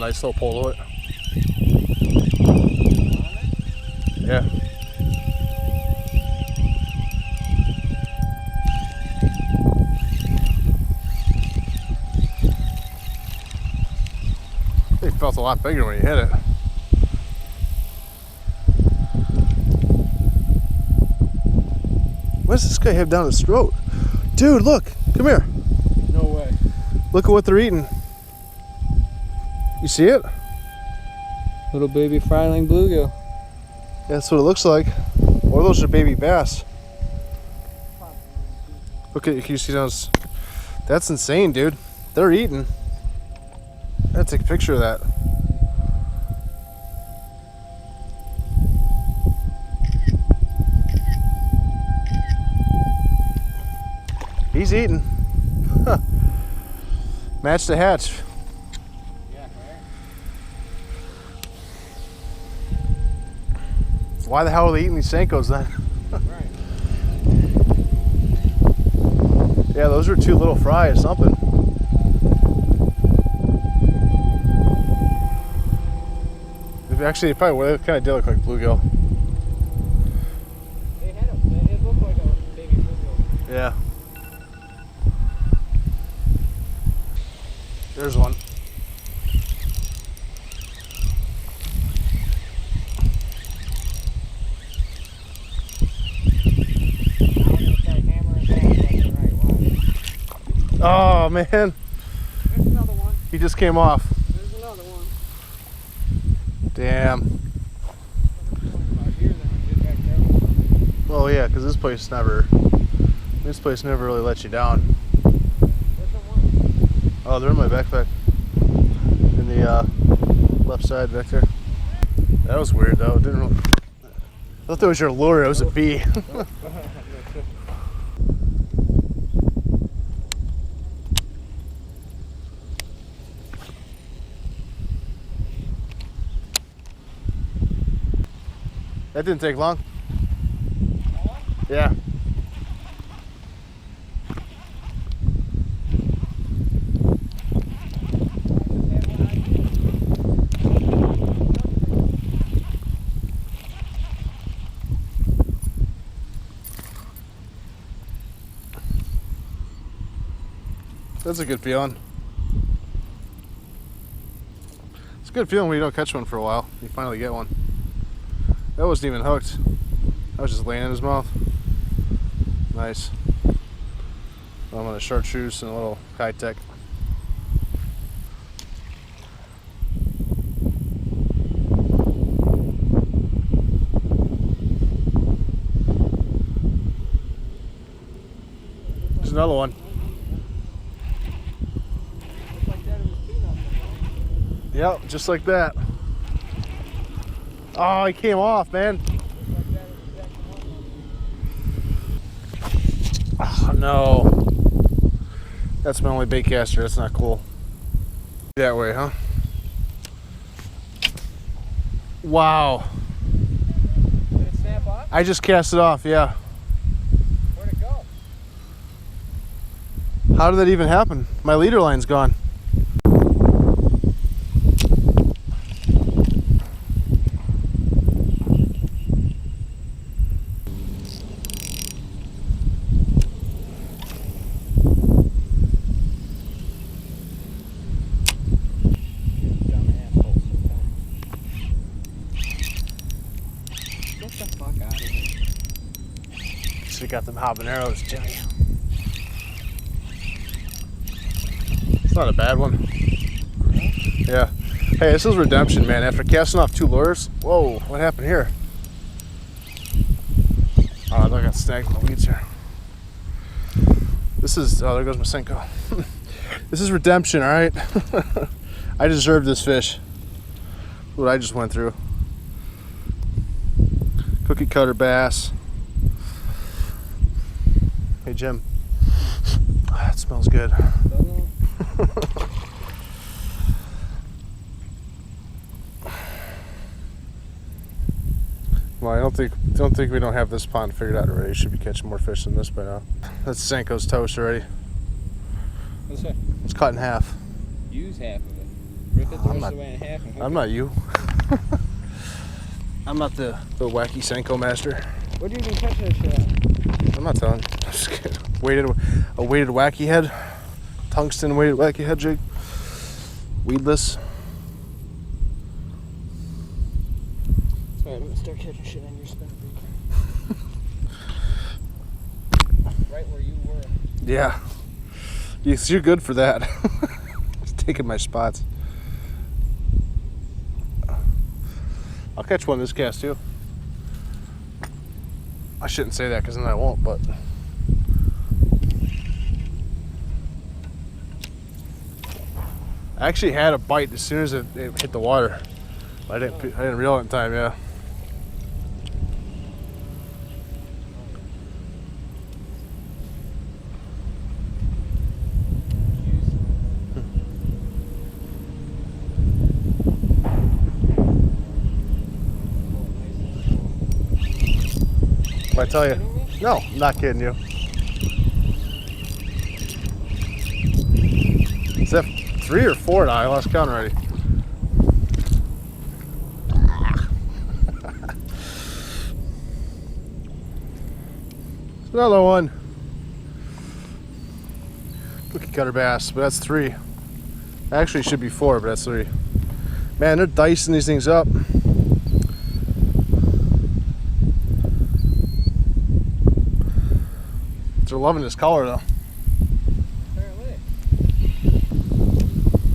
nice little pull to it. Yeah. It felt a lot bigger when you hit it. What does this guy have down his throat? Dude, look, come here. No way. Look at what they're eating. You see it? Little baby frying bluegill. That's what it looks like. Or those are baby bass. Look at, can you see those? That's insane, dude. They're eating. I gotta take a picture of that. He's eating. Huh. Match the hatch. Yeah, right. Why the hell are they eating these Senkos then? Right. Yeah, those are too little fry or something. Actually, they kind of did look like bluegill. It looked like a baby bluegill. Yeah. There's one. Oh man. There's another one. He just came off. There's another one. Damn. Oh yeah, because this place never really lets you down. Oh, they're in my backpack. In the left side back there. That was weird though. It didn't really... I thought that was your lure. It was a bee. That didn't take long. Yeah. That's a good feeling. It's a good feeling when you don't catch one for a while. You finally get one. That wasn't even hooked. I was just laying in his mouth. Nice. I'm on a chartreuse and a little high-tech. There's another one. Yep, just like that. Oh, he came off, man. Oh, no. That's my only bait caster. That's not cool. That way, huh? Wow. Did it snap off? I just cast it off, yeah. Where'd it go? How did that even happen? My leader line's gone. We got them habaneros, Jimmy. It's not a bad one. Yeah. Hey, this is redemption, man. After casting off 2 lures. Whoa, what happened here? Oh, I got snagged in the weeds here. This is, oh, there goes my Senko. This is redemption, all right? I deserve this fish. What I just went through. Cookie cutter bass. Hey Jim, that smells good. Well, I don't think we don't have this pond figured out already. Should be catching more fish than this by now. That's Senko's toast already. What's that? It's cut in half. Use half of it. Rip it the I'm rest of the way in half and hook I'm it. not you. I'm not the wacky Senko master. Where'd you even catch that shit at? I'm not telling you. I'm just kidding. A weighted wacky head. Tungsten weighted wacky head jig. Weedless. Alright, I'm gonna start catching shit on your spinner. Right where you were. Yeah. You're good for that. Just taking my spots. I'll catch one this cast too. I shouldn't say that because then I won't, but I actually had a bite as soon as it hit the water. I didn't reel it in time, yeah. I tell you. No, I'm not kidding you. Is that 3 or 4 now? I lost count already. Another one. Cookie cutter bass, but that's 3. Actually, it should be 4, but that's 3. Man, they're dicing these things up. They're loving this color though. Apparently.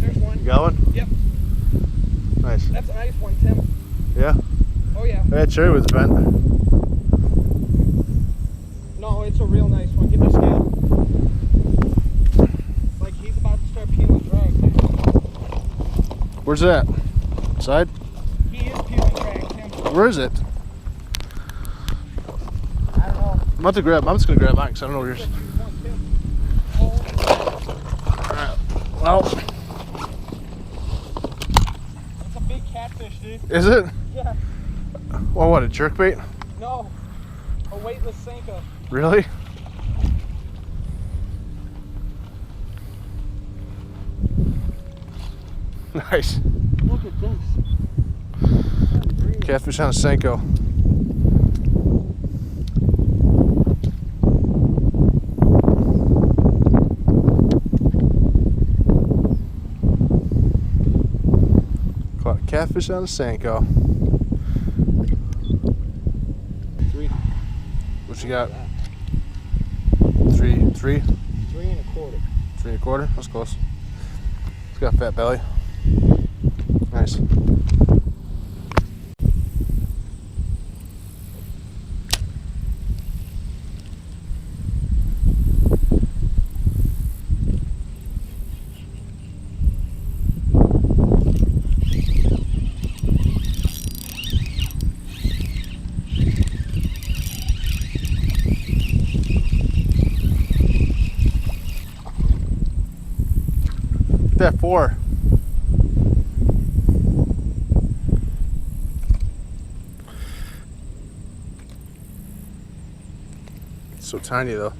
There's one. You got one? Yep. Nice. That's a nice one, Tim. Yeah? Oh yeah. That cherry was bent. No, it's a real nice one. Give me a scale. Like he's about to start peeling drag, dude. Where's it at? Side? He is peeling drag, Tim. Where is it? I don't know. I'm just gonna grab mine because I don't know where yours. Alright. Well, It's a big catfish, dude. is it? Yeah. Well, what, a jerkbait? No. A weightless Senko. Really? Nice. Look at this. Catfish on a Senko. Caught a catfish on a Senko. 3. What you got? 3? 3 and a quarter. 3 1/4? That's close. It's got a fat belly. Nice. That 4. It's so tiny though.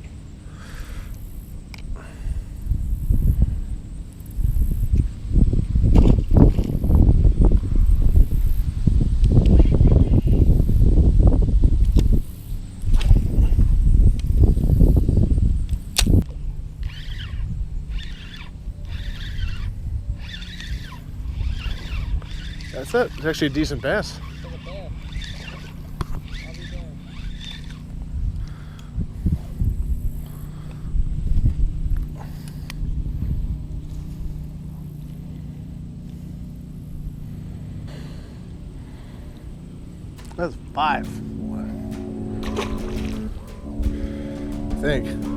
That's it. It's actually a decent bass. Look at that. I'll be damned. That's 5. I think.